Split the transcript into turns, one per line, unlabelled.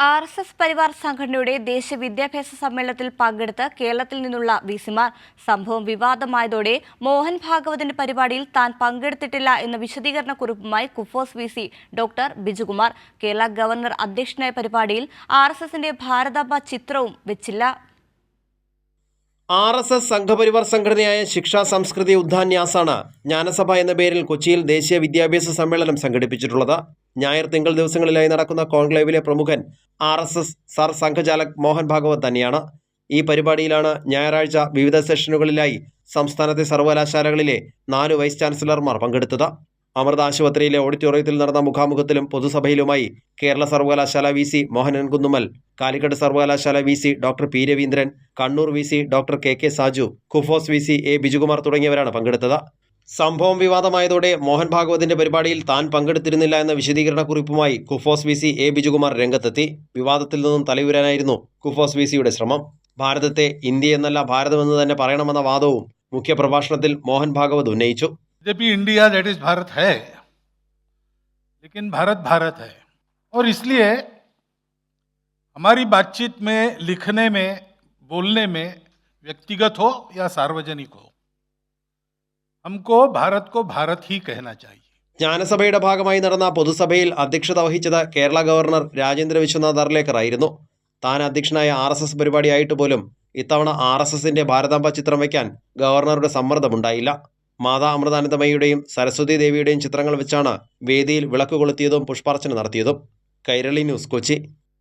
RSS Parivar സംഘടനയുടെ ദേശീയ വിദ്യാഭ്യാസ സമ്മേളനത്തിൽ പങ്കെടുത്ത് കേരളത്തിൽ നിന്നുള്ള വിസിമാർ സംഭവം വിവാദമായതോടെ മോഹൻ ഭാഗവതിന്റെ പരിപാടിയിൽ താൻ പങ്കെടുത്തിട്ടില്ല എന്ന വിശദീകരണക്കുറിപ്പുമായി KUFOS VC doctor Bijukumar. Kerala governor അധ്യക്ഷനായ പരിപാടിയിൽ RSSന്റെ ഭാരതാംബ ചിത്രവും വെച്ചില്ല.
RSS സംഘപരിവാർ സംഘടനയായ ശിക്ഷാ സംസ്കൃതി ഉദ്ധാൻ ന്യാസാണ് ജ്ഞാനസഭ എന്ന പേരിൽ കൊച്ചിയിൽ ദേശീയ വിദ്യാഭ്യാസ സമ്മേളനം സംഘടിപ്പിച്ചിട്ടുള്ളത്. ഞായർ തിങ്കൾ ദിവസങ്ങളിലായി നടക്കുന്ന കോൺക്ലേവിലെ പ്രമുഖൻ RSS സർ സംഘചാലക് മോഹൻ ഭാഗവത് തന്നെയാണ്. ഈ പരിപാടിയിലാണ് ഞായറാഴ്ച വിവിധ സെഷനുകളിലായി സംസ്ഥാനത്തെ സർവകലാശാലകളിലെ 4 വൈസ് ചാൻസലർമാർ പങ്കെടുത്തത്. അമൃത ആശുപത്രിയിലെ ഓഡിറ്റോറിയത്തിൽ നടന്ന മുഖാമുഖത്തിലും പൊതുസഭയിലുമായി കേരള സർവകലാശാല VC മോഹനൻ കുന്നുമ്മൽ, കാലിക്കറ്റ് സർവകലാശാല VC doctor P Raveendran, Kannur VC doctor KK Saju, KUFOS VC A Bijukumar തുടങ്ങിയവരാണ് പങ്കെടുത്തത്. സംഭവം വിവാദമായതോടെ മോഹൻ ഭാഗവതിന്റെ പരിപാടിയിൽ താൻ പങ്കെടുത്തിരുന്നില്ല എന്ന വിശദീകരണക്കുറിപ്പുമായി കുഫോസ് VC A ബിജുകുമാർ രംഗത്തെത്തി. വിവാദത്തിൽ നിന്നും തലയുരാനായിരുന്നു കുഫോസ് VCയുടെ ശ്രമം. ഭാരതത്തെ ഇന്ത്യ എന്നല്ല ഭാരതമെന്ന് തന്നെ പറയണമെന്ന വാദവും മുഖ്യപ്രഭാഷണത്തിൽ മോഹൻ ഭാഗവത് ഉന്നയിച്ചു.
यद्यपि इंडिया दैट इज भारत है, लेकिन भारत भारत है और इसलिए हमारी बातचीत में, लिखने में, बोलने में, व्यक्तिगत हो या सार्वजनिक हो, हमको भारत को भारत ही कहना चाहिए.
ജ്ഞാനസഭയുടെ ഭാഗമായി നടന്ന പൊതുസഭയിൽ അധ്യക്ഷത വഹിച്ചത് കേരള ഗവർണർ രാജേന്ദ്ര വിശ്വനാഥ് അർലേക്കർ ആയിരുന്നു. താൻ അധ്യക്ഷനായ RSS പരിപാടിയായിട്ട് പോലും ഇത്തവണ RSSന്റെ ഭാരതാംബ ചിത്രം വയ്ക്കാൻ ഗവർണറുടെ സമ്മർദ്ദമുണ്ടായില്ല. മാതാ അമൃതാനന്ദമയിയുടെയും സരസ്വതി ദേവിയുടെയും ചിത്രങ്ങൾ വെച്ചാണ് വേദിയിൽ വിളക്ക് കൊളുത്തിയതും പുഷ്പാർച്ചന നടത്തിയതും. കൈരളി ന്യൂസ്, കൊച്ചി.